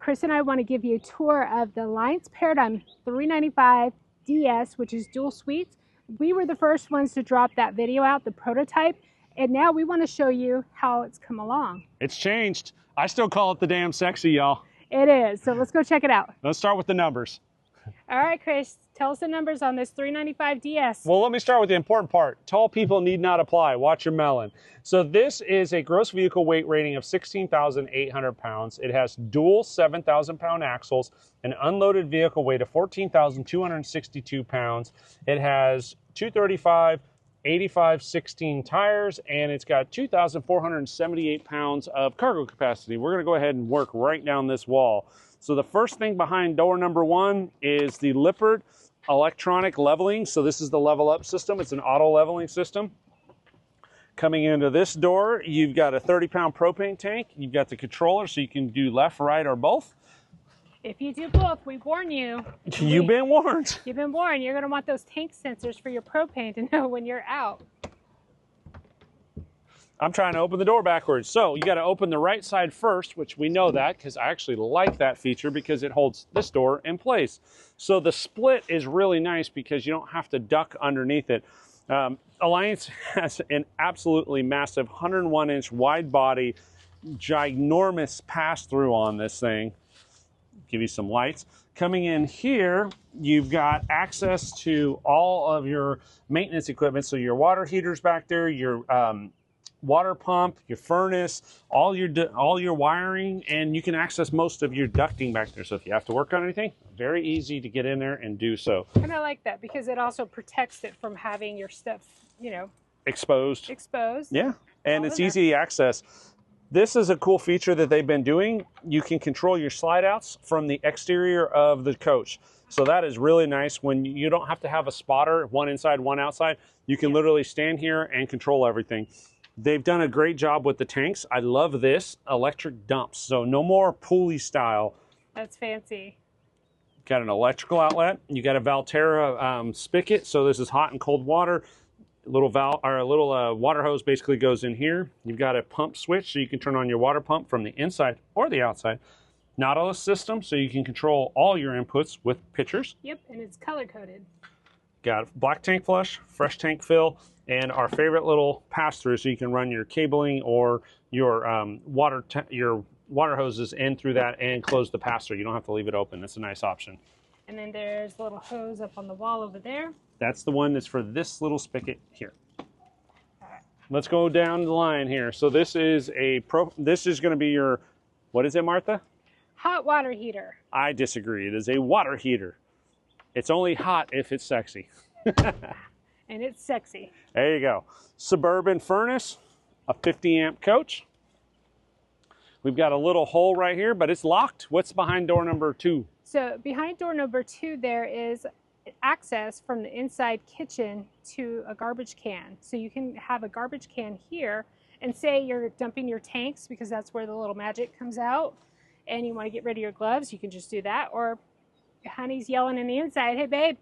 Chris and I want to give you a tour of the Alliance Paradigm 395 DS, which is dual suites. We were the first ones to drop that video out, the prototype, and now we want to show you how it's come along. It's changed. I still call it the damn sexy, y'all. It is, so let's go check it out. Let's start with the numbers. All right, Chris, tell us the numbers on this 395 DS. Well, let me start with the important part. Tall people need not apply. Watch your melon. So this is a gross vehicle weight rating of 16,800 pounds. It has dual 7,000 pound axles, an unloaded vehicle weight of 14,262 pounds. It has 235 85/16 tires, and it's got 2,478 pounds of cargo capacity. We're going to go ahead and work right down this wall. So the first thing behind door number 1 is the Lippert electronic leveling. So this is the level up system. It's an auto leveling system. Coming into this door, you've got a 30-pound propane tank. You've got the controller, so you can do left, right, or both. If you do both, we warn you. You've been warned. You've been warned. You're going to want those tank sensors for your propane to know when you're out. I'm trying to open the door backwards. So you got to open the right side first, which we know that because I actually like that feature because it holds this door in place. So the split is really nice because you don't have to duck underneath it. Alliance has an absolutely massive 101-inch wide body, ginormous pass-through on this thing. Give you some lights. Coming in here, you've got access to all of your maintenance equipment. So your water heaters back there, your water pump, your furnace, all your wiring, and you can access most of your ducting back there. So if you have to work on anything, very easy to get in there and do so. And I like that because it also protects it from having your stuff, you know, exposed. Yeah, and it's easy to access. This is a cool feature that they've been doing. You can control your slide outs from the exterior of the coach. So that is really nice when you don't have to have a spotter, one inside, one outside. You can literally stand here and control everything. They've done a great job with the tanks. I love this, electric dumps. So no more pulley style. That's fancy. Got an electrical outlet. You got a Valterra spigot. So this is hot and cold water. A little water hose basically goes in here. You've got a pump switch so you can turn on your water pump from the inside or the outside. Nautilus system so you can control all your inputs with pitchers. Yep, and it's color coded. Got black tank flush, fresh tank fill, and our favorite little pass-through so you can run your cabling or your water hoses in through that and close the pass-through. You don't have to leave it open. That's a nice option. And then there's a little hose up on the wall over there. That's the one that's for this little spigot here. All right. Let's go down the line here. So this is this is going to be your, what is it, Martha? Hot water heater. I disagree. It is a water heater. It's only hot if it's sexy. And it's sexy. There you go. Suburban furnace, a 50 amp coach. We've got a little hole right here, but it's locked. What's behind door number 2? So behind door number 2, there is access from the inside kitchen to a garbage can. So you can have a garbage can here and say you're dumping your tanks because that's where the little magic comes out and you want to get rid of your gloves, you can just do that. Or honey's yelling in the inside, hey babe,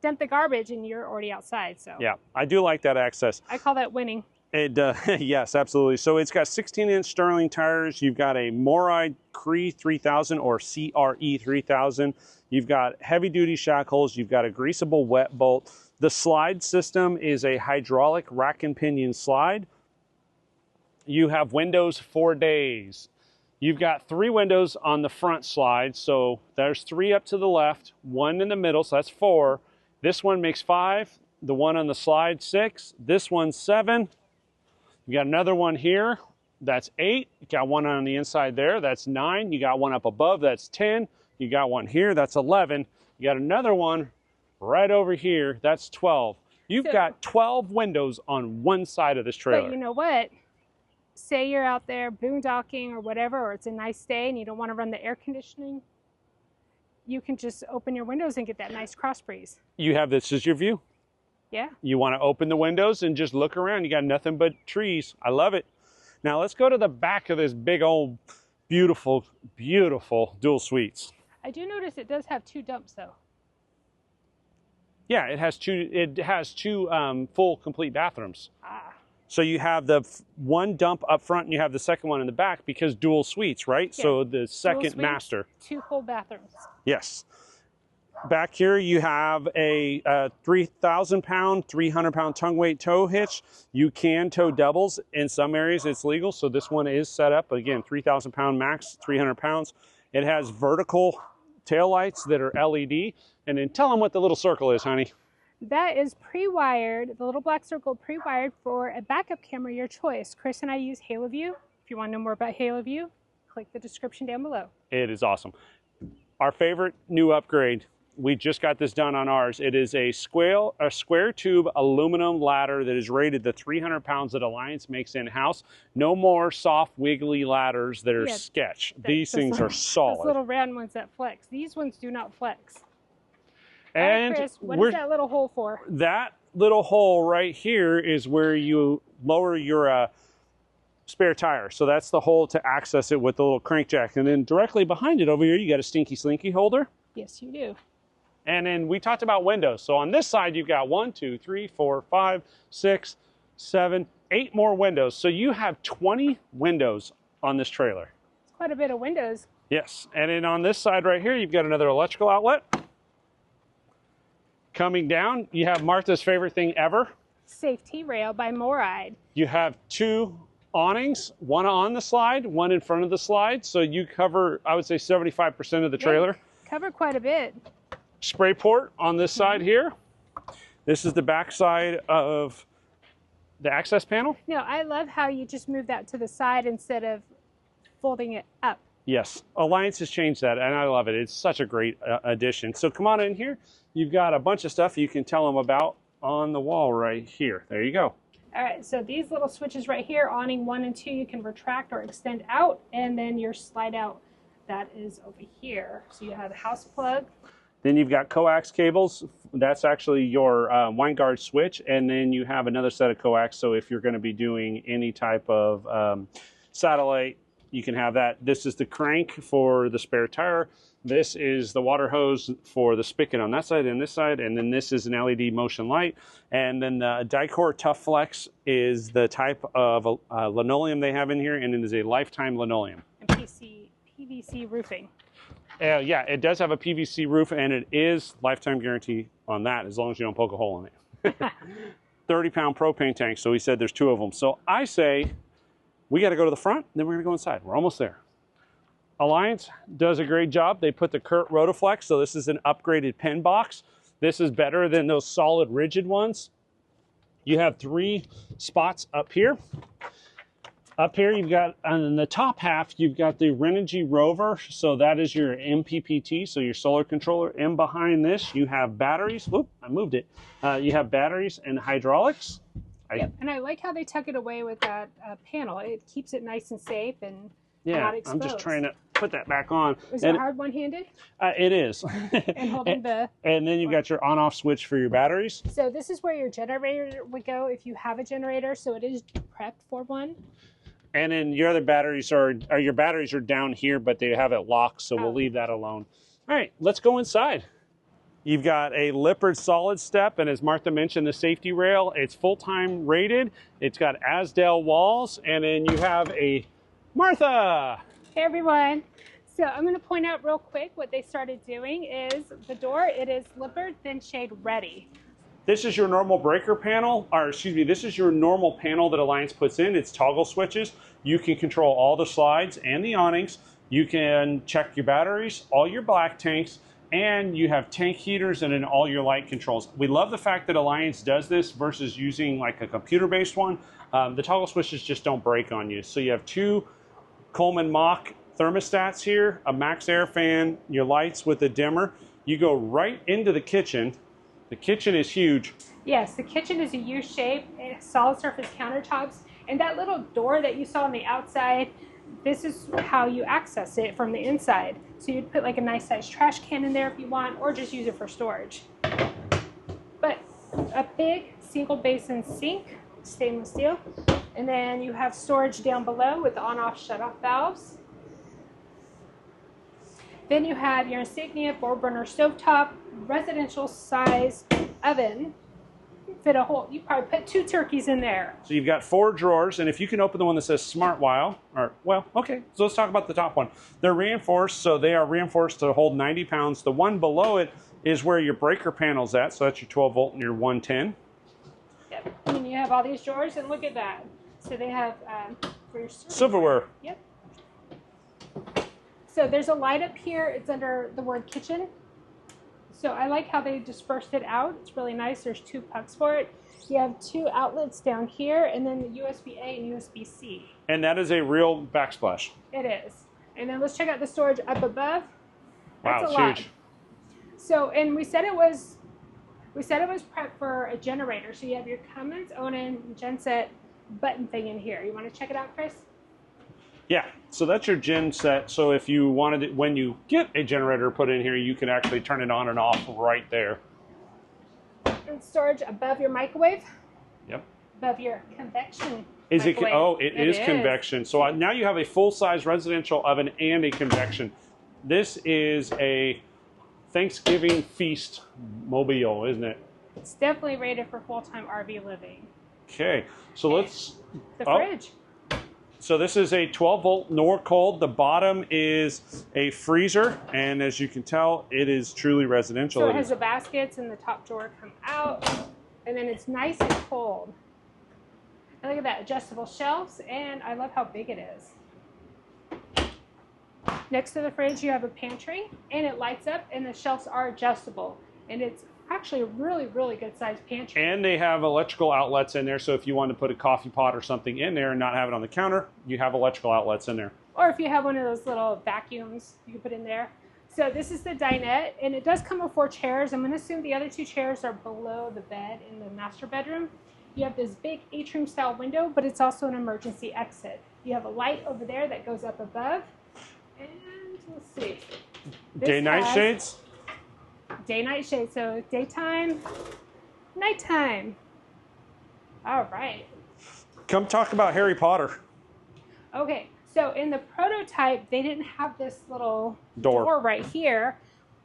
dump the garbage, and you're already outside. So yeah, I do like that access. I call that winning. It yes, absolutely. So it's got 16-inch Sterling tires. You've got a MORryde CRE 3000 or CRE 3000. You've got heavy-duty shackles. You've got a greasable wet bolt. The slide system is a hydraulic rack and pinion slide. You have windows for days. You've got 3 windows on the front slide. So there's 3 up to the left, 1 in the middle, so that's 4. This one makes 5. The one on the slide, 6. This one's 7. You got another one here, that's 8. You got one on the inside there, that's 9. You got one up above, that's 10. You got one here, that's 11. You got another one right over here, that's 12. You've got 12 windows on one side of this trailer. But you know what? Say you're out there boondocking or whatever, or it's a nice day and you don't want to run the air conditioning, you can just open your windows and get that nice cross breeze. You have this as your view. Yeah. You want to open the windows and just look around. You got nothing but trees. I love it. Now let's go to the back of this big old beautiful, beautiful dual suites. I do notice it does have 2 dumps though. Yeah, it has two full complete bathrooms. Ah. So you have the one dump up front and you have the second one in the back because dual suites, right? Yeah. So the Dual second suites, master. 2 full bathrooms. Yes. Back here you have a 3,000-pound, 300-pound tongue weight tow hitch. You can tow doubles. In some areas it's legal, so this one is set up. But again, 3,000-pound max, 300 pounds. It has vertical tail lights that are LED. And then tell them what the little circle is, honey. That is pre-wired, the little black circle pre-wired for a backup camera, your choice. Chris and I use HaloView. If you want to know more about HaloView, click the description down below. It is awesome. Our favorite new upgrade, we just got this done on ours. It is a square tube aluminum ladder that is rated the 300 pounds that Alliance makes in-house. No more soft, wiggly ladders that are sketch. These things are solid. Those little round ones that flex. These ones do not flex. And Chris, what is that little hole for? That little hole right here is where you lower your spare tire. So that's the hole to access it with the little crankjack. And then directly behind it over here, you got a stinky slinky holder. Yes, you do. And then we talked about windows. So on this side, you've got 1, 2, 3, 4, 5, 6, 7, 8 more windows. So you have 20 windows on this trailer. It's quite a bit of windows. Yes. And then on this side right here, you've got another electrical outlet. Coming down, you have Martha's favorite thing ever. Safety rail by MORryde. You have 2 awnings, one on the slide, one in front of the slide. So you cover, I would say, 75% of the trailer. Cover quite a bit. Spray port on this side here. This is the back side of the access panel. No, I love how you just move that to the side instead of folding it up. Yes, Alliance has changed that, and I love it. It's such a great addition. So come on in here. You've got a bunch of stuff you can tell them about on the wall right here. There you go. All right, so these little switches right here, awning 1 and 2, you can retract or extend out, and then your slide out, that is over here. So you have a house plug. Then you've got coax cables. That's actually your wine guard switch, and then you have another set of coax. So if you're going to be doing any type of satellite, you can have that. This is the crank for the spare tire. This is the water hose for the spigot on that side and this side, and then this is an LED motion light. And then the Dicor Tough Flex is the type of linoleum they have in here, and it is a lifetime linoleum. And PVC roofing. Yeah, it does have a PVC roof, and it is lifetime guarantee on that as long as you don't poke a hole in it. 30-pound propane tank, so he said there's 2 of them. So I say we got to go to the front, then we're going to go inside. We're almost there. Alliance does a great job. They put the Kurt Rotoflex, so this is an upgraded pen box. This is better than those solid rigid ones. You have 3 spots up here. Up here you've got, on the top half, you've got the Renogy Rover, so that is your MPPT, so your solar controller. And behind this you have batteries. Whoop, I moved it. You have batteries and hydraulics. Yep. And I like how they tuck it away with that panel. It keeps it nice and safe and not exposed. I'm just trying to put that back on. Is it hard one-handed? It is. And holding the... And then you've got your on-off switch for your batteries. So this is where your generator would go if you have a generator, so it is prepped for one. And then your other batteries your batteries are down here, but they have it locked, so we'll leave that alone. All right, let's go inside. You've got a Lippert solid step, and as Martha mentioned, the safety rail. It's full-time rated. It's got Asdale walls, and then you have a Martha. Hey everyone. So I'm going to point out real quick what they started doing is the door. It is Lippert thin shade ready. This is your normal breaker panel, or excuse me, this is your normal panel that Alliance puts in. It's toggle switches. You can control all the slides and the awnings. You can check your batteries, all your black tanks, and you have tank heaters and then all your light controls. We love the fact that Alliance does this versus using like a computer-based one. The toggle switches just don't break on you. So you have 2 Coleman Mach thermostats here, a max air fan, your lights with a dimmer. You go right into the kitchen. The kitchen is huge. Yes, the kitchen is a U-shape, solid surface countertops, and that little door that you saw on the outside, this is how you access it from the inside. So you'd put like a nice sized trash can in there if you want, or just use it for storage. But a big single basin sink, stainless steel, and then you have storage down below with the on-off shut-off valves. Then you have your insignia 4-burner stovetop, residential size oven. fit a whole, you probably put 2 turkeys in there. So you've got 4 drawers, and if you can open the one that says Smart Wow, or, well, okay, so let's talk about the top one. They're reinforced, so they are reinforced to hold 90 pounds. The one below it is where your breaker panel's at, so that's your 12 volt and your 110. Yep, and then you have all these drawers, and look at that. So they have for your silverware. Yep. So there's a light up here. It's under the word kitchen. So I like how they dispersed it out. It's really nice. There's 2 pucks for it. You have 2 outlets down here, and then the USB-A and USB-C. And that is a real backsplash. It is. And then let's check out the storage up above. Wow, That's it's a lot. huge. So, and we said it was prepped for a generator. So you have your Cummins, Onan, genset button thing in here. You want to check it out, Chris? Yeah, so that's your gen set. So if you wanted it, when you get a generator put in here, you can actually turn it on and off right there. And storage above your microwave. Yep. Above your convection Is it? microwave. Oh, it is convection. So now you have a full-size residential oven and a convection. This is a Thanksgiving feast mobile, isn't it? It's definitely rated for full-time RV living. Okay, so let's. The fridge. So this is a 12 volt nor cold. The bottom is a freezer, and as you can tell, it is truly residential. So it has the baskets and the top drawer come out, and then it's nice and cold. And look at that, adjustable shelves, and I love how big it is. Next to the fridge, you have a pantry, and it lights up, and the shelves are adjustable, and it's actually a really, really good sized pantry. And they have electrical outlets in there, so if you want to put a coffee pot or something in there and not have it on the counter, you have electrical outlets in there. Or if you have one of those little vacuums, you can put in there. So this is the dinette, and it does come with 4 chairs. I'm going to assume the other 2 chairs are below the bed in the master bedroom. You have this big atrium style window, but it's also an emergency exit. You have a light over there that goes up above. And let's see. Day-night shades? Day-night shades, so daytime, nighttime. All right. Come talk about Harry Potter. Okay, so in the prototype, they didn't have this little Door right here,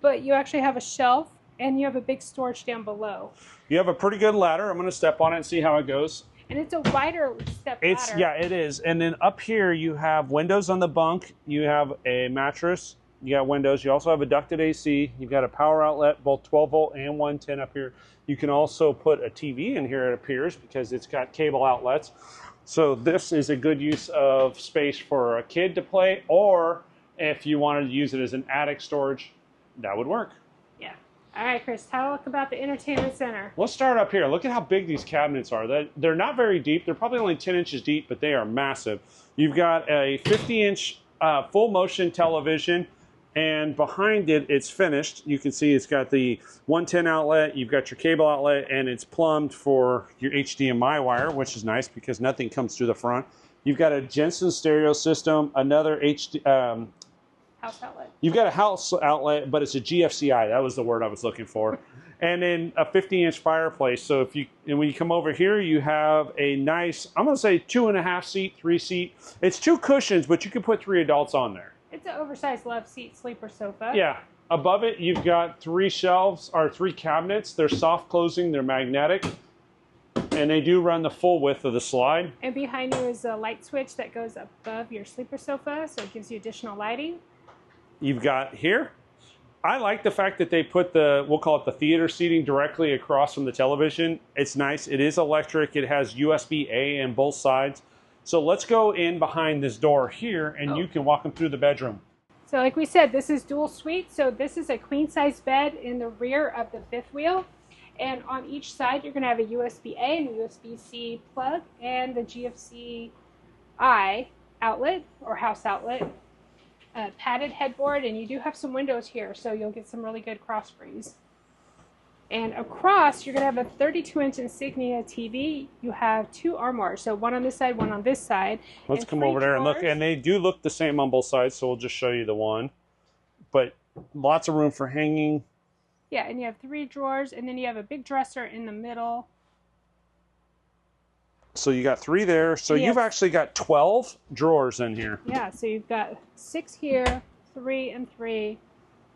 but you actually have a shelf, and you have a big storage down below. You have a pretty good ladder. I'm going to step on it and see how it goes. And it's a wider step ladder. Yeah, it is. And then up here, you have windows on the bunk. You have a mattress. You got windows. You also have a ducted AC. You've got a power outlet, both 12 volt and 110 up here. You can also put a TV in here, it appears, because it's got cable outlets. So this is a good use of space for a kid to play, or if you wanted to use it as an attic storage, that would work. Yeah. All right, Chris, talk about the entertainment center. Let's start up here. Look at how big these cabinets are. They're not very deep. They're probably only 10 inches deep, but they are massive. You've got a 50-inch full motion television. And behind it, it's finished. You can see it's got the 110 outlet, you've got your cable outlet, and it's plumbed for your HDMI wire, which is nice because nothing comes through the front. You've got a Jensen stereo system, another House outlet. You've got a house outlet, but it's a GFCI. That was the word I was looking for. And then a 50-inch fireplace. So when you come over here, you have a nice, I'm going to say 2.5 seat, 3 seat. It's 2 cushions, but you can put 3 adults on there. It's an oversized love seat sleeper sofa. Yeah. Above it, you've got 3 shelves, or 3 cabinets. They're soft closing, they're magnetic, and they do run the full width of the slide. And behind you is a light switch that goes above your sleeper sofa, so it gives you additional lighting. You've got here, I like the fact that they put we'll call it the theater seating directly across from the television. It's nice. It is electric. It has USB-A in both sides. So let's go in behind this door here, and you can walk them through the bedroom. So like we said, this is dual suite. So this is a queen size bed in the rear of the 5th wheel. And on each side, you're going to have a USB-A and a USB-C plug and the GFCI outlet or house outlet. Padded headboard, and you do have some windows here, so you'll get some really good cross breeze. And across, you're going to have a 32-inch Insignia TV. You have 2 armoires, so one on this side, one on this side. Let's come over there and look, and they do look the same on both sides, so we'll just show you the one. But lots of room for hanging. Yeah, and you have 3 drawers, and then you have a big dresser in the middle. So you got 3 there. So you've actually got 12 drawers in here. Yeah, so you've got 6 here, 3 and 3,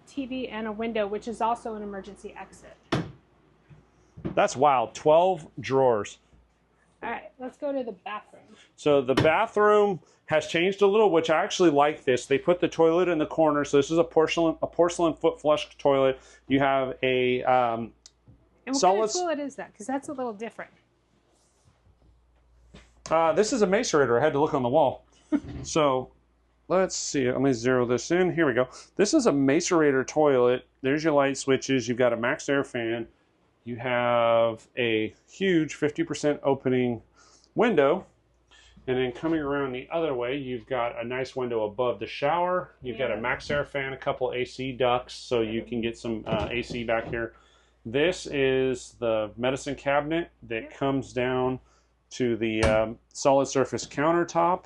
TV and a window, which is also an emergency exit. That's wild. 12 drawers. All right, let's go to the bathroom. So the bathroom has changed a little, which I actually like this. They put the toilet in the corner. So this is a porcelain foot flush toilet. You have a and what kind of toilet is that? Because that's a little different. This is a macerator. I had to look on the wall. So let's see. Let me zero this in. Here we go. This is a macerator toilet. There's your light switches. You've got a max air fan. You have a huge 50% opening window. And then coming around the other way, you've got a nice window above the shower. You've got a max air fan, a couple AC ducts, so you can get some AC back here. This is the medicine cabinet that comes down to the solid surface countertop.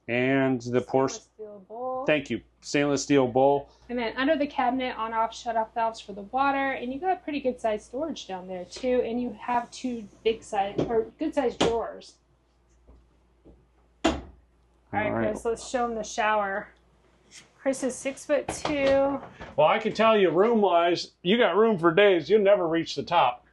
And the stainless steel bowl. Thank you. Stainless steel bowl. And then under the cabinet, on-off, shut-off valves for the water. And you got pretty good sized storage down there too. And you have two good sized drawers. All right, Chris, let's show them the shower. Chris is 6'2". Well, I can tell you, room-wise, you got room for days. You'll never reach the top.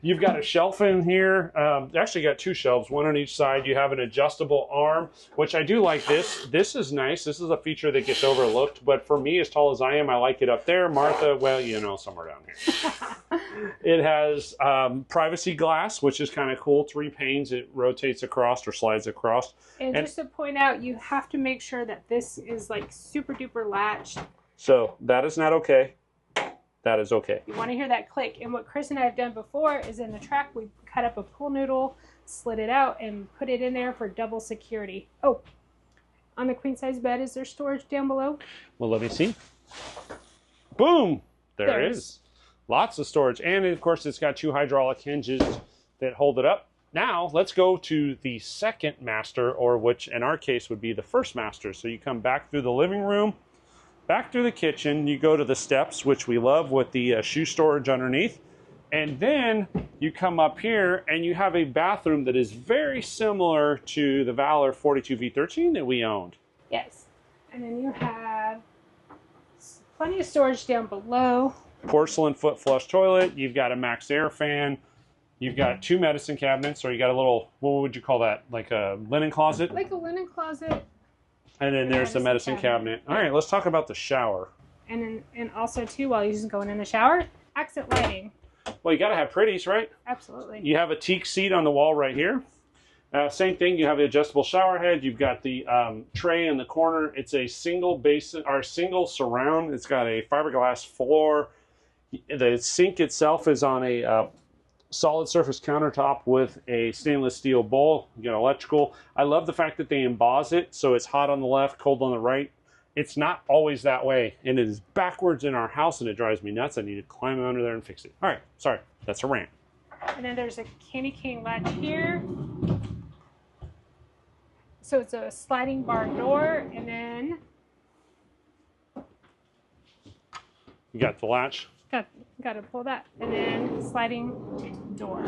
You've got a shelf in here. Actually got two shelves, one on each side. You have an adjustable arm, which I do like this. This is nice. This is a feature that gets overlooked, but for me, as tall as I am, I like it up there. Martha, well, you know, somewhere down here. It has privacy glass, which is kind of cool. 3 panes. It rotates across or slides across. And just to point out, you have to make sure that this is like super duper latched. So that is not okay. That is okay. You want to hear that click. And what Chris and I have done before is in the track, we cut up a pool noodle, slid it out, and put it in there for double security. Oh, on the queen size bed, is there storage down below? Well, let me see. Boom! There it is. Lots of storage. And of course, it's got 2 hydraulic hinges that hold it up. Now, let's go to the second master, or which in our case would be the first master. So you come back through the living room, back through the kitchen, you go to the steps, which we love, with the shoe storage underneath. And then you come up here and you have a bathroom that is very similar to the Valor 42V13 that we owned. Yes. And then you have plenty of storage down below. Porcelain foot flush toilet. You've got a max air fan. You've got 2 medicine cabinets, or you got a little, what would you call that? Like a linen closet? Like a linen closet. And then there's the medicine cabinet. All right, let's talk about the shower. And also, too, while you're just going in the shower, accent lighting. Well, you got to have pretties, right? Absolutely. You have a teak seat on the wall right here. Same thing, you have the adjustable shower head. You've got the tray in the corner. It's a single basin, or single surround. It's got a fiberglass floor. The sink itself is on a solid surface countertop with a stainless steel bowl. You got electrical. I love the fact that they emboss it, so it's hot on the left, cold on the right. It's not always that way, and it is backwards in our house, and it drives me nuts. I need to climb under there and fix it. All right, sorry, that's a rant. And then there's a candy cane latch here. So it's a sliding bar door, and then you got the latch. Got to pull that, and then sliding door.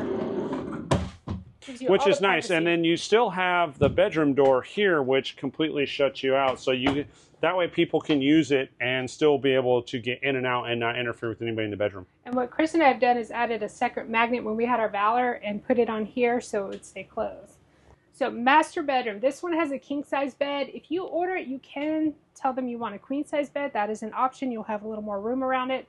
Which is nice, and then you still have the bedroom door here, which completely shuts you out. So that way people can use it and still be able to get in and out and not interfere with anybody in the bedroom. And what Chris and I have done is added a separate magnet when we had our Valor and put it on here so it would stay closed. So master bedroom. This one has a king size bed. If you order it, you can tell them you want a queen size bed. That is an option. You'll have a little more room around it.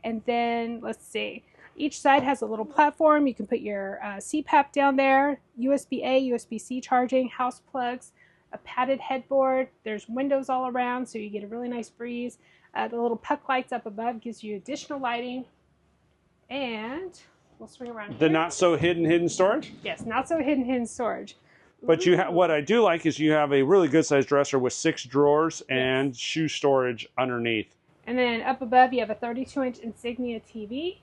And then, let's see, each side has a little platform. You can put your CPAP down there, USB-A, USB-C charging, house plugs, a padded headboard. There's windows all around, so you get a really nice breeze. The little puck lights up above gives you additional lighting. And we'll swing around The here. not so hidden storage? Yes, not so hidden storage. But you what I do like is you have a really good sized dresser with 6 drawers and shoe storage underneath. And then up above, you have a 32-inch Insignia TV,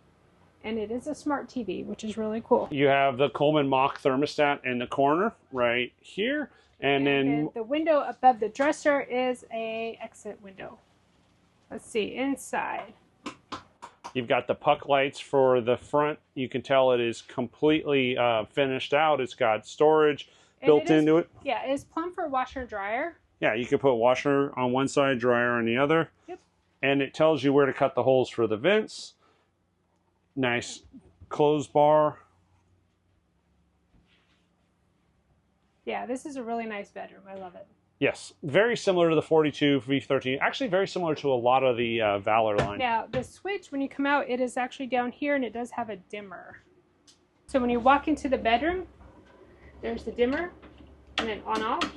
and it is a smart TV, which is really cool. You have the Coleman Mach thermostat in the corner right here. And then the window above the dresser is a exit window. Let's see, inside. You've got the puck lights for the front. You can tell it is completely finished out. It's got storage built into it. Yeah, it is plumb for washer and dryer. Yeah, you can put washer on one side, dryer on the other. Yep. And it tells you where to cut the holes for the vents. Nice clothes bar. Yeah, this is a really nice bedroom. I love it. Yes, very similar to the 42 V13. Actually, very similar to a lot of the Valor line. Now, the switch, when you come out, it is actually down here, and it does have a dimmer. So when you walk into the bedroom, there's the dimmer, and then on-off.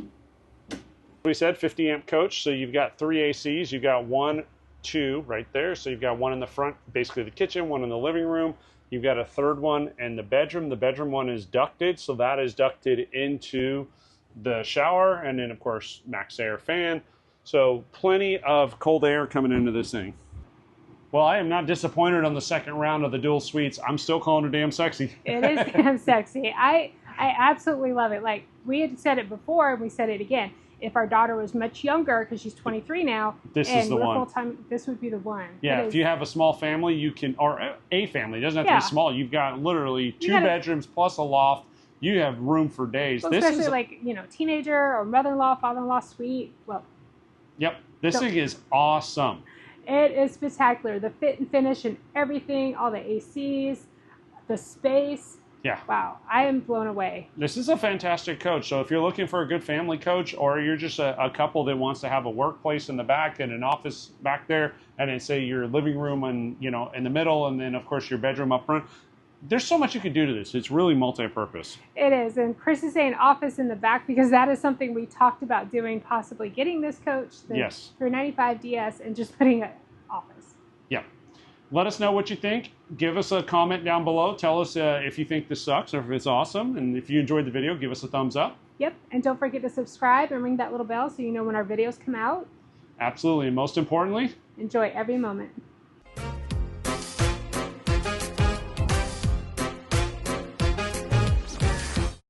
We said 50 amp coach, so you've got 3 ACs. You've got 1, 2 right there. So you've got one in the front, basically the kitchen, one in the living room. You've got a third one in the bedroom. The bedroom one is ducted, so that is ducted into the shower, and then of course max air fan. So plenty of cold air coming into this thing. Well, I am not disappointed on the second round of the dual suites. I'm still calling it damn sexy. It is damn sexy. I absolutely love it. Like, we had said it before, and we said it again. If our daughter was much younger, because she's 23 now, this is the one. Full-time, this would be the one. Yeah, if you have a small family, you can, or a family, it doesn't have to be small. You've got literally 2 bedrooms plus a loft. You have room for days. Well, especially like, you know, teenager or mother-in-law, father-in-law suite. Well, yep, this thing is awesome. It is spectacular. The fit and finish and everything, all the ACs, the space. Yeah. Wow, I am blown away. This is a fantastic coach. So if you're looking for a good family coach, or you're just a couple that wants to have a workplace in the back and an office back there, and then say your living room and, you know, in the middle, and then of course your bedroom up front, there's so much you can do to this. It's really multi-purpose. It is, and Chris is saying office in the back because that is something we talked about doing, possibly getting this coach, the yes, 395 DS, and just putting an office. Yeah. Let us know what you think. Give us a comment down below. Tell us if you think this sucks or if it's awesome. And if you enjoyed the video, give us a thumbs up. Yep, and don't forget to subscribe and ring that little bell so you know when our videos come out. Absolutely, and most importantly, enjoy every moment.